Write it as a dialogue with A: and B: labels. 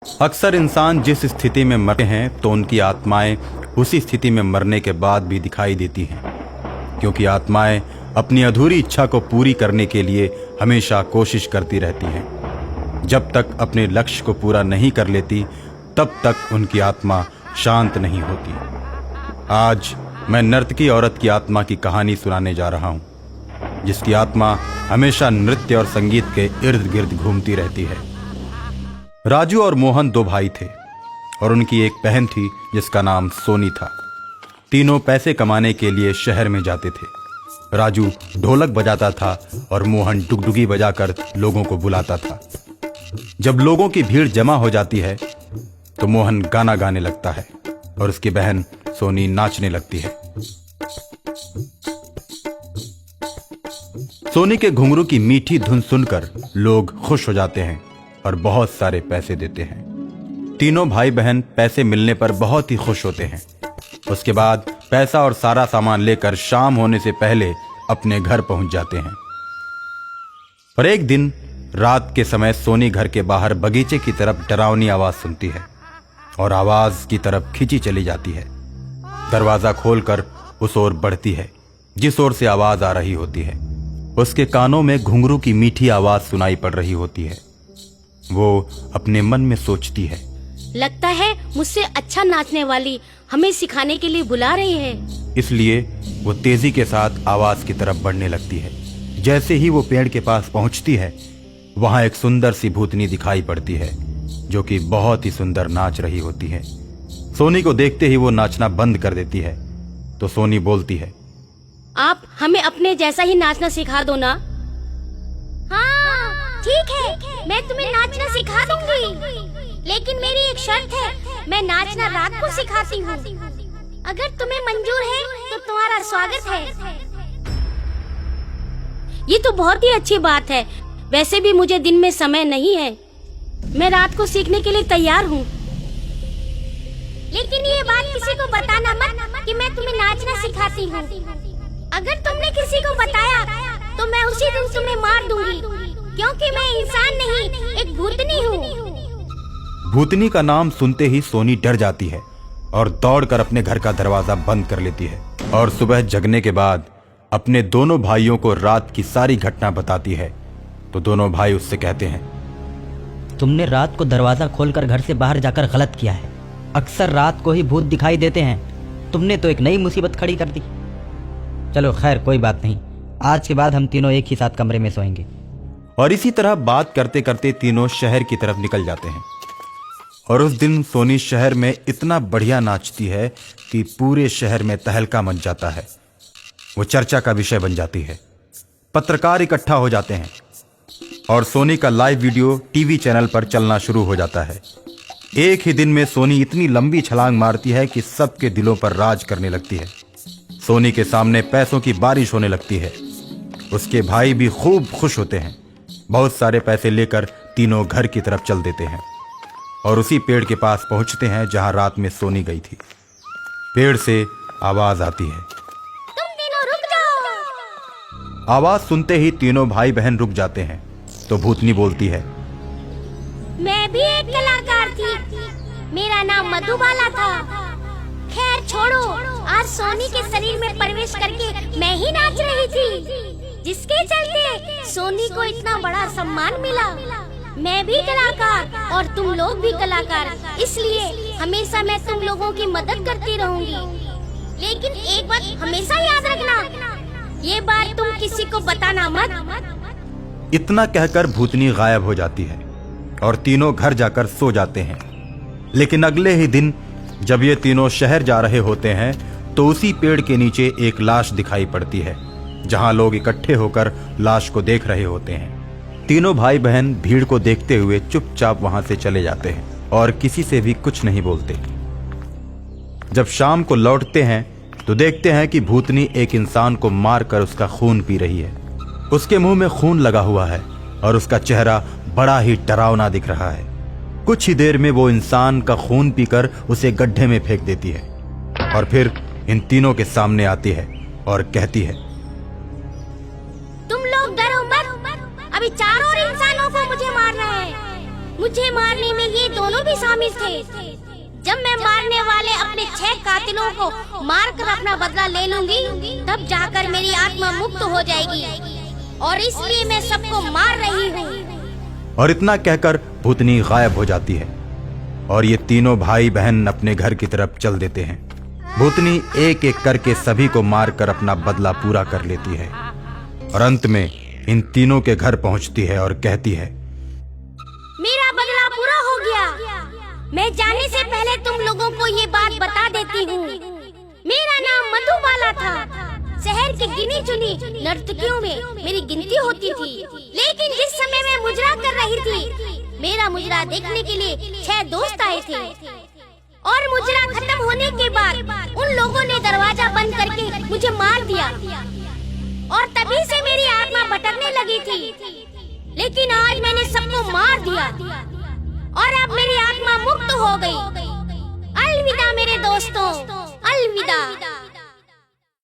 A: अक्सर इंसान जिस स्थिति में मरते हैं तो उनकी आत्माएं उसी स्थिति में मरने के बाद भी दिखाई देती हैं, क्योंकि आत्माएं अपनी अधूरी इच्छा को पूरी करने के लिए हमेशा कोशिश करती रहती हैं। जब तक अपने लक्ष्य को पूरा नहीं कर लेती तब तक उनकी आत्मा शांत नहीं होती। आज मैं नर्तकी औरत की आत्मा की कहानी सुनाने जा रहा हूँ, जिसकी आत्मा हमेशा नृत्य और संगीत के इर्द गिर्द घूमती रहती है। राजू और मोहन दो भाई थे और उनकी एक बहन थी जिसका नाम सोनी था। तीनों पैसे कमाने के लिए शहर में जाते थे। राजू ढोलक बजाता था और मोहन डुगडुगी बजाकर लोगों को बुलाता था। जब लोगों की भीड़ जमा हो जाती है तो मोहन गाना गाने लगता है और उसकी बहन सोनी नाचने लगती है। सोनी के घुंघरू की मीठी धुन सुनकर लोग खुश हो जाते हैं और बहुत सारे पैसे देते हैं। तीनों भाई बहन पैसे मिलने पर बहुत ही खुश होते हैं। उसके बाद पैसा और सारा सामान लेकर शाम होने से पहले अपने घर पहुंच जाते हैं। और एक दिन रात के समय सोनी घर के बाहर बगीचे की तरफ डरावनी आवाज सुनती है और आवाज की तरफ खींची चली जाती है। दरवाजा खोलकर उस ओर बढ़ती है जिस ओर से आवाज आ रही होती है। उसके कानों में घुंघरू की मीठी आवाज सुनाई पड़ रही होती है। वो अपने मन में सोचती है,
B: लगता है मुझसे अच्छा नाचने वाली हमें सिखाने के लिए बुला रही है।
A: इसलिए वो तेजी के साथ आवाज की तरफ बढ़ने लगती है। जैसे ही वो पेड़ के पास पहुंचती है, वहां एक सुंदर सी भूतनी दिखाई पड़ती है जो कि बहुत ही सुंदर नाच रही होती है। सोनी को देखते ही वो नाचना बंद कर देती है तो सोनी बोलती है,
B: आप हमें अपने जैसा ही नाचना सिखा दो ना। हाँ ठीक है, मैं तुम्हें नाचना सिखा दूंगी, लेकिन मेरी एक शर्त है, मैं नाचना रात को सिखाती हूँ। अगर तुम्हें मंजूर है तो तुम्हारा स्वागत है। ये तो बहुत ही अच्छी बात है। वैसे भी मुझे दिन में समय नहीं है, मैं रात को सीखने के लिए तैयार हूँ। लेकिन ये बात किसी को बताना मत कि मैं तुम्हें नाचना सिखाती हूँ। अगर तुमने किसी को बताया तो मैं उसी दिन तुम्हें मार दूंगी, क्योंकि मैं इंसान नहीं, एक भूतनी हूँ।
A: भूतनी का नाम सुनते ही सोनी डर जाती है और दौड़कर अपने घर का दरवाजा बंद कर लेती है। और सुबह जगने के बाद अपने दोनों भाइयों को रात की सारी घटना बताती है तो दोनों भाई उससे कहते हैं,
C: तुमने रात को दरवाजा खोलकर घर से बाहर जाकर गलत किया है। अक्सर रात को ही भूत दिखाई देते हैं। तुमने तो एक नई मुसीबत खड़ी कर दी। चलो खैर कोई बात नहीं, आज के बाद हम तीनों एक ही साथ कमरे में सोएंगे।
A: और इसी तरह बात करते करते तीनों शहर की तरफ निकल जाते हैं। और उस दिन सोनी शहर में इतना बढ़िया नाचती है कि पूरे शहर में तहलका मच जाता है। वो चर्चा का विषय बन जाती है। पत्रकार इकट्ठा हो जाते हैं और सोनी का लाइव वीडियो टीवी चैनल पर चलना शुरू हो जाता है। एक ही दिन में सोनी इतनी लंबी छलांग मारती है कि सबके दिलों पर राज करने लगती है। सोनी के सामने पैसों की बारिश होने लगती है। उसके भाई भी खूब खुश होते हैं। बहुत सारे पैसे लेकर तीनों घर की तरफ चल देते हैं और उसी पेड़ के पास पहुंचते हैं जहां रात में सोनी गई थी। पेड़ से आवाज आती है,
B: तुम तीनों रुक जाओ।
A: आवाज सुनते ही तीनों भाई बहन रुक जाते हैं तो भूतनी बोलती है,
B: मैं भी एक कलाकार थी, मेरा नाम मधुबाला था। खैर छोड़ो, आज सोनी के शरीर में प्रवेश करके मैं ही नाच रही थी, जिसके चलते सोनी को इतना बड़ा सम्मान मिला। मैं भी कलाकार और तुम लोग भी कलाकार, इसलिए हमेशा मैं तुम लोगों की मदद करती रहूंगी। लेकिन एक बात हमेशा याद रखना, ये बात तुम किसी को बताना मत।
A: इतना कहकर भूतनी गायब हो जाती है और तीनों घर जाकर सो जाते हैं। लेकिन अगले ही दिन जब ये तीनों शहर जा रहे होते हैं तो उसी पेड़ के नीचे एक लाश दिखाई पड़ती है, जहां लोग इकट्ठे होकर लाश को देख रहे होते हैं। तीनों भाई बहन भीड़ को देखते हुए चुपचाप वहां से चले जाते हैं और किसी से भी कुछ नहीं बोलते। जब शाम को लौटते हैं तो देखते हैं कि भूतनी एक इंसान को मारकर उसका खून पी रही है। उसके मुंह में खून लगा हुआ है और उसका चेहरा बड़ा ही डरावना दिख रहा है। कुछ ही देर में वो इंसान का खून पीकर उसे गड्ढे में फेंक देती है और फिर इन तीनों के सामने आती है और कहती है,
B: तुम लोग डरो मत, अभी चारों इंसानों को मुझे मारना है। मुझे मारने में ये दोनों भी शामिल थे। जब मैं मारने वाले अपने 6 कातिलों को मारकर अपना बदला ले लूंगी, तब जाकर मेरी आत्मा मुक्त हो जाएगी, और इसलिए मैं सबको मार रही हूँ।
A: और इतना कहकर भूतनी गायब हो जाती है और ये तीनों भाई बहन अपने घर की तरफ चल देते हैं। भूतनी एक एक करके सभी को मारकर अपना बदला पूरा कर लेती है और अंत में इन तीनों के घर पहुंचती है और कहती है,
B: मेरा बदला पूरा हो गया। मैं जाने से पहले तुम लोगों को ये बात बता देती हूँ। मेरा नाम मधुबाला था। शहर के गिनी चुनी नर्तकियों में मेरी गिनती होती थी, लेकिन जिस समय मैं मुजरा कर रही थी, मेरा मुजरा देखने के लिए 6 दोस्त आए थे, और मुजरा खत्म होने के बाद उन लोगों ने दरवाजा बंद करके मुझे मार दिया, और तभी से मेरी आत्मा भटकने लगी थी। लेकिन आज मैंने सबको मार दिया और अब मेरी आत्मा मुक्त हो गई। अलविदा मेरे दोस्तों।